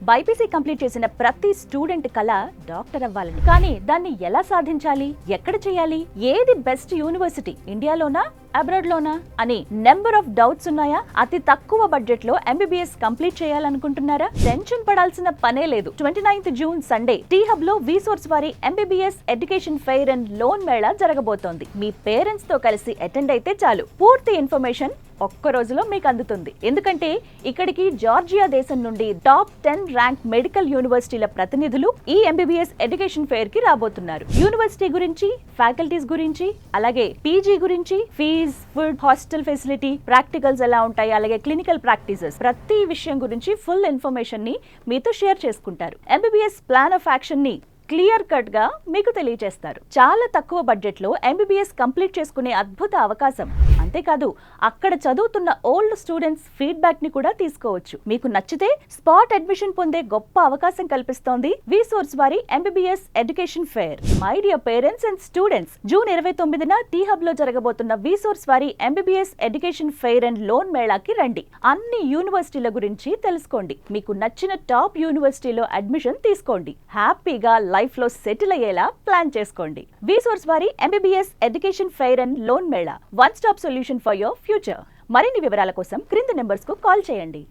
BiPC complete చేసిన ప్రతి student కళ డాక్టర్ అవ్వాలని. కానీ దాన్ని ఎలా సాధించాలి, ఎక్కడ చేయాలి, ఏది బెస్ట్ యూనివర్సిటీ, ఇండియాలోనా అబ్రాడ్ లోనా అని నెంబర్ ఆఫ్ డౌట్స్ ఉన్నాయా? అతి తక్కువ బడ్జెట్ లో ఎంబీబీఎస్ కంప్లీట్ చేయాలనుకుంటున్నారా? టెన్షన్ పడాల్సిన పనే లేదు. 29th June Sunday tea Hub లో విసోర్స్ వారి MBBS education fair and loan Mela జరగబోతోంది. మీ పేరెంట్స్ తో కలిసి అటెండ్ అయితే చాలు, పూర్తి ఇన్ఫర్మేషన్ ఒక్క రోజులో మీకు అందుతుంది. ఎందుకంటే ఇక్కడికి జార్జియా దేశం నుండి టాప్ 10 ర్యాంక్ మెడికల్ యూనివర్సిటీల ప్రతినిధులు ఈ ఎంబీబీఎస్ ఎడ్యుకేషన్ ఫెయిర్ కి రాబోతున్నారు. యూనివర్సిటీ గురించి, ఫ్యాకల్టీస్ గురించి, అలాగే పీజీ గురించి, fees, food, hostel facility, practicals ఎలా ఉంటాయి, అలాగే క్లినికల్ ప్రాక్టీసెస్, ప్రతి విషయం గురించి ఫుల్ ఇన్ఫర్మేషన్ ని మీతో షేర్ చేసుకుంటారు. ఎంబీబీఎస్ ప్లాన్ ఆఫ్ యాక్షన్ ని క్లియర్ కట్ గా మీకు తెలియజేస్తారు. చాలా తక్కువ బడ్జెట్ లో ఎంబీబీఎస్ కంప్లీట్ చేసుకునే అద్భుత అవకాశం. అంతేకాదు అక్కడ చదువుతున్న ఓల్డ్ స్టూడెంట్స్ ఫీడ్బ్యాక్ ని కూడా తీసుకోవచ్చు. మీకు నచ్చితే స్పాట్ అడ్మిషన్ పొందే గొప్ప అవకాశం కల్పిస్తోంది విసోర్స్ వారి MBBS education fair. My dear parents and students, June 29న టీ హబ్ లో జరగబోతున్న విసోర్స్ వారి MBBS education fair and loan మేళాకి రండి. అన్ని యూనివర్సిటీల గురించి తెలుసుకోండి. మీకు నచ్చిన టాప్ యూనివర్సిటీలో అడ్మిషన్ తీసుకోండి. హ్యాపీగా లైఫ్ లో సెటిల్ అయ్యేలా ప్లాన్ చేసుకోండి. విసోర్స్ వారి MBBS education fair and loan Mela, one stop solution for your future. మరిన్ని వివరాల కోసం క్రింది నెంబర్స్ కు కాల్ చేయండి.